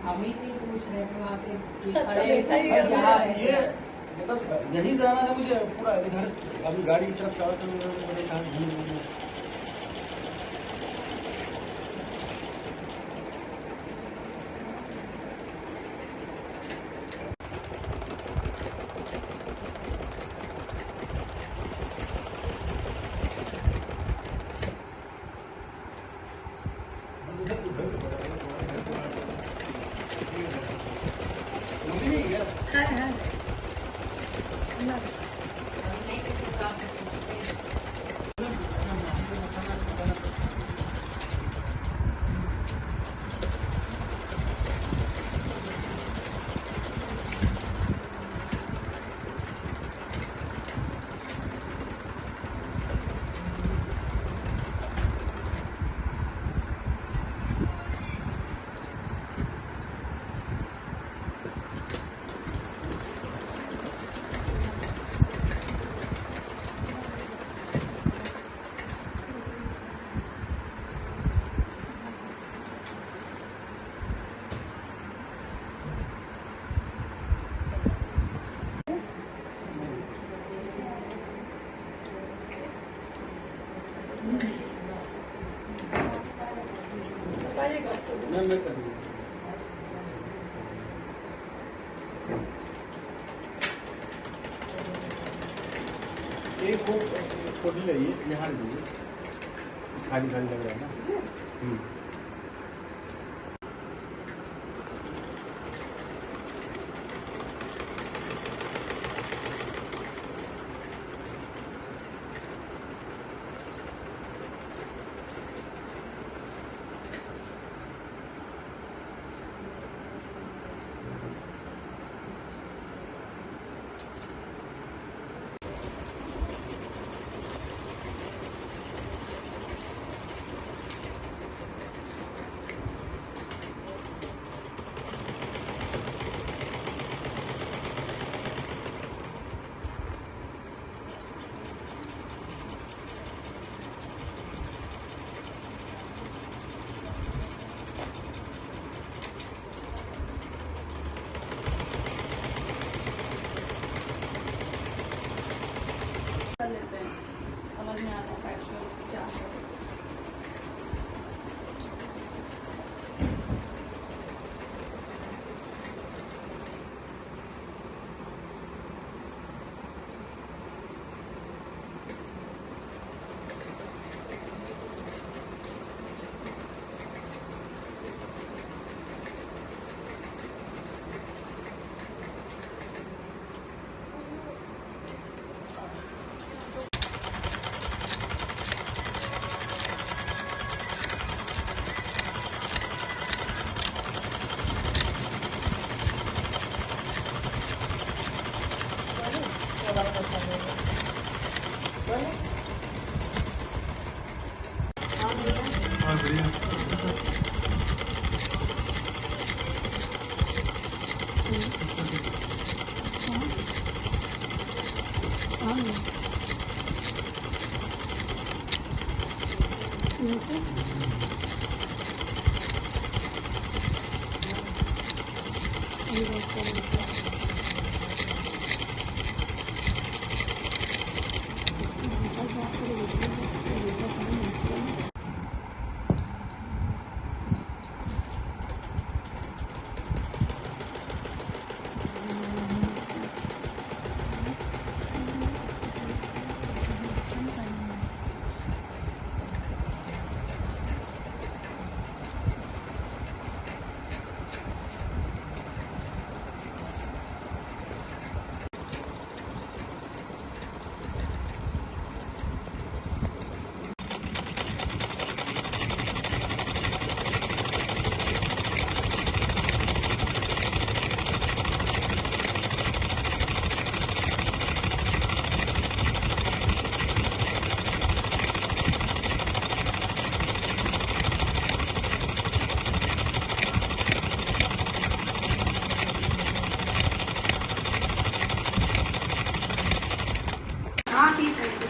हम ही से पूछ रहे थे वहाँ से ये मतलब यही जाना था मुझे पूरा इधर अभी गाड़ी की तरफ चला तो मैं कर दूँगा। एक वो फोटो लगाइए यहाँ लीजिए, खाली खाली लग रहा है ना। समझ में आता है क्या है। हाँ की चाहिए।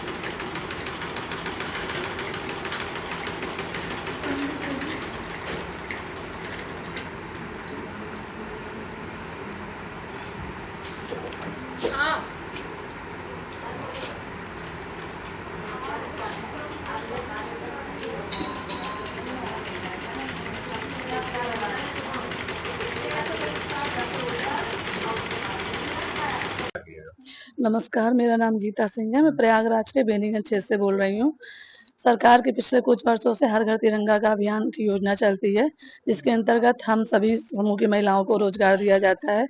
नमस्कार, मेरा नाम गीता सिंह है। मैं प्रयागराज के बेनीगंज क्षेत्र से बोल रही हूँ। सरकार के पिछले कुछ वर्षों से हर घर तिरंगा का अभियान की योजना चलती है, जिसके अंतर्गत हम सभी समूह की महिलाओं को रोजगार दिया जाता है।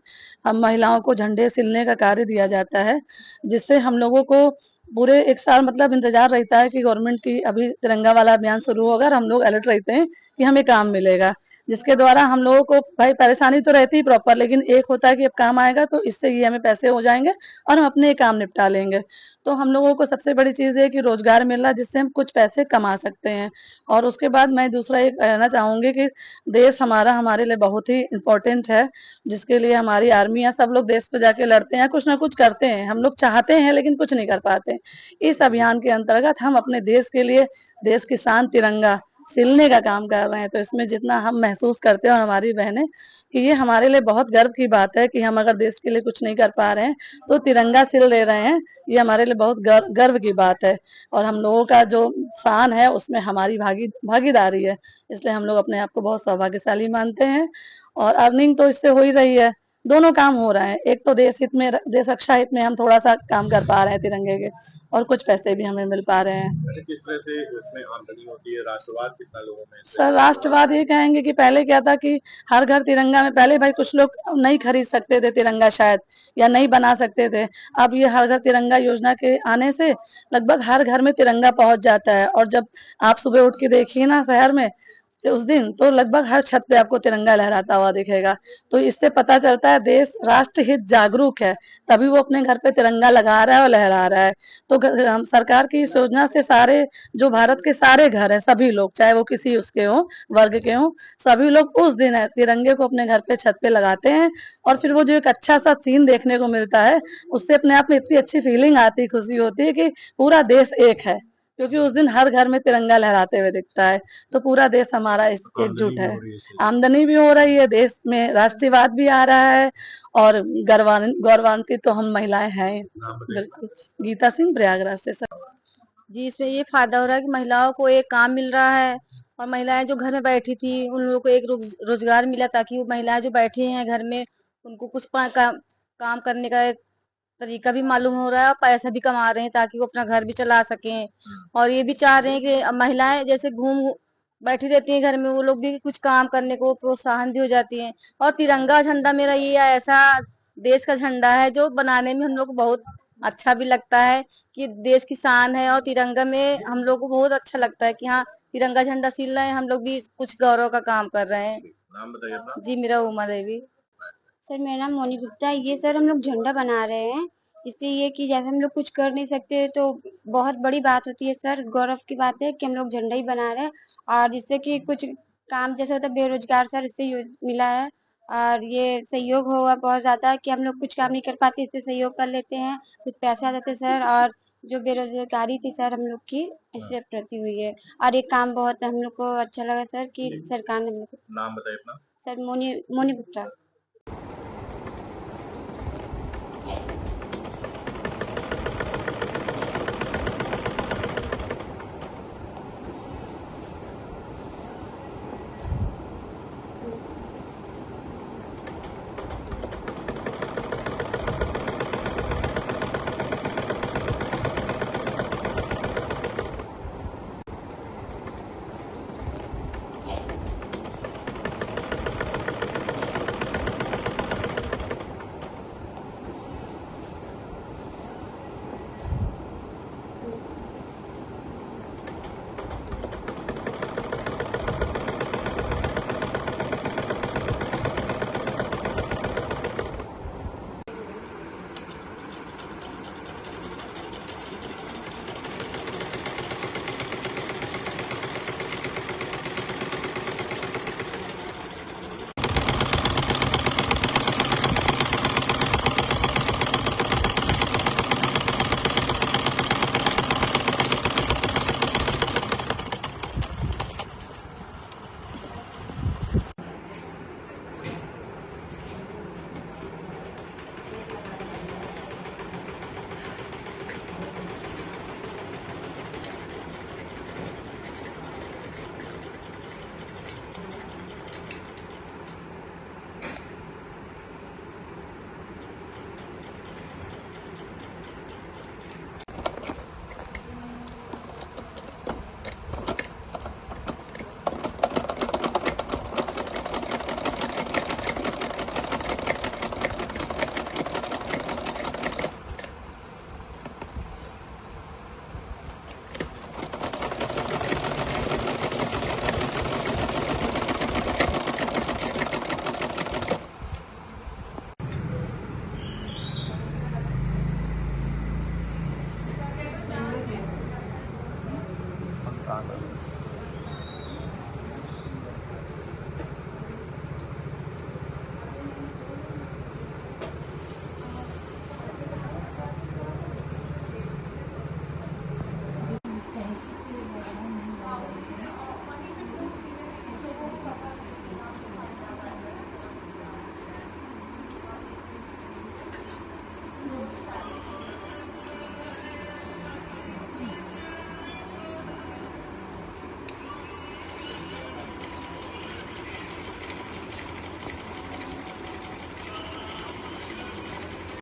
हम महिलाओं को झंडे सिलने का कार्य दिया जाता है, जिससे हम लोगों को पूरे 1 साल मतलब इंतजार रहता है कि गवर्नमेंट की अभी तिरंगा वाला अभियान शुरू होगा और हम लोग अलर्ट रहते हैं कि हमें काम मिलेगा। जिसके द्वारा हम लोगों को भाई परेशानी तो रहती ही प्रॉपर, लेकिन एक होता है कि अब काम आएगा तो इससे ये हमें पैसे हो जाएंगे और हम अपने काम निपटा लेंगे। तो हम लोगों को सबसे बड़ी चीज़ है कि रोजगार मिल रहा है, जिससे हम कुछ पैसे कमा सकते हैं। और उसके बाद मैं दूसरा ये कहना चाहूँगी कि देश हमारा हमारे लिए बहुत ही इम्पोर्टेंट है, जिसके लिए हमारी आर्मी है, सब लोग देश पे जाके लड़ते हैं, कुछ ना कुछ करते हैं। हम लोग चाहते हैं लेकिन कुछ नहीं कर पाते। इस अभियान के अंतर्गत हम अपने देश के लिए देश की शान तिरंगा सिलने का काम कर रहे हैं। तो इसमें जितना हम महसूस करते हैं और हमारी बहनें कि ये हमारे लिए बहुत गर्व की बात है कि हम अगर देश के लिए कुछ नहीं कर पा रहे हैं तो तिरंगा सिल ले रहे हैं, ये हमारे लिए बहुत गर्व की बात है। और हम लोगों का जो शान है उसमें हमारी भागीदारी है, इसलिए हम लोग अपने आप को बहुत सौभाग्यशाली मानते हैं। और अर्निंग तो इससे हो ही रही है, दोनों काम हो रहे हैं। एक तो देश हित में, देश रक्षा हित में हम थोड़ा सा काम कर पा रहे हैं तिरंगे के, और कुछ पैसे भी हमें मिल पा रहे हैं। अच्छा, किस तरह से उसमें आमदनी होती है? राष्ट्रवाद कितना लोगों में सर, राष्ट्रवाद ये कहेंगे कि पहले क्या था कि हर घर तिरंगा में पहले भाई कुछ लोग नहीं खरीद सकते थे तिरंगा शायद, या नहीं बना सकते थे। अब ये हर घर तिरंगा योजना के आने से लगभग हर घर में तिरंगा पहुंच जाता है। और जब आप सुबह उठ के देखिए ना शहर में, तो उस दिन तो लगभग हर छत पे आपको तिरंगा लहराता हुआ दिखेगा। तो इससे पता चलता है देश राष्ट्र हित जागरूक है, तभी वो अपने घर पे तिरंगा लगा रहा है और लहरा रहा है। तो हम सरकार की इस योजना से सारे जो भारत के सारे घर है, सभी लोग चाहे वो किसी उसके हो वर्ग के हो, सभी लोग उस दिन है तिरंगे को अपने घर पे छत पे लगाते हैं। और फिर वो जो एक अच्छा सा सीन देखने को मिलता है, उससे अपने आप में इतनी अच्छी फीलिंग आती है, खुशी होती है कि पूरा देश एक है, क्योंकि उस दिन हर घर में तिरंगा लहराते हुए दिखता है। तो पूरा देश हमारा एकजुट है, आमदनी भी हो रही है, देश में राष्ट्रवाद भी आ रहा है, और गौरवान्वित तो हम महिलाएं हैं। बिल्कुल। गीता सिंह, प्रयागराज से सर। जी, इसमें ये फायदा हो रहा है कि महिलाओं को एक काम मिल रहा है, और महिलाएं जो घर में बैठी थी उन लोगों को एक रोजगार मिला, ताकि वो महिलाएं जो बैठी हैं घर में उनको कुछ काम करने का एक तरीका भी मालूम हो रहा है, और पैसा भी कमा रहे हैं ताकि वो अपना घर भी चला सकें। और ये भी चाह रहे हैं कि अब महिलाएं जैसे बैठी रहती हैं घर में, वो लोग भी कुछ काम करने को प्रोत्साहन भी हो जाती हैं। और तिरंगा झंडा मेरा ये ऐसा देश का झंडा है जो बनाने में हम लोग को बहुत अच्छा भी लगता है कि देश की शान है, और तिरंगा में हम लोग को बहुत अच्छा लगता है कि हाँ, तिरंगा झंडा सिल रहे हैं, हम लोग भी कुछ गौरव का काम कर रहे हैं। नाम बताइए अपना। जी, मेरा उमा देवी। सर, मेरा नाम मोनी गुप्ता है। ये सर हम लोग झंडा बना रहे हैं, जिससे ये कि जैसे हम लोग कुछ कर नहीं सकते तो बहुत बड़ी बात होती है सर, गौरव की बात है कि हम लोग झंडा ही बना रहे हैं। और जिससे कि कुछ काम जैसे होता है बेरोजगार सर, इससे मिला है। और ये सहयोग हुआ बहुत ज्यादा कि हम लोग कुछ काम नहीं कर पाते, इससे सहयोग कर लेते हैं, कुछ पैसे आ जाते हैं सर। और जो बेरोजगारी थी सर हम लोग की, इससे प्रति हुई है। और ये काम बहुत हम लोग को अच्छा लगा सर कि सरकार ने हम लोग को। नाम बताइए अपना। सर मोनी मोनी गुप्ता।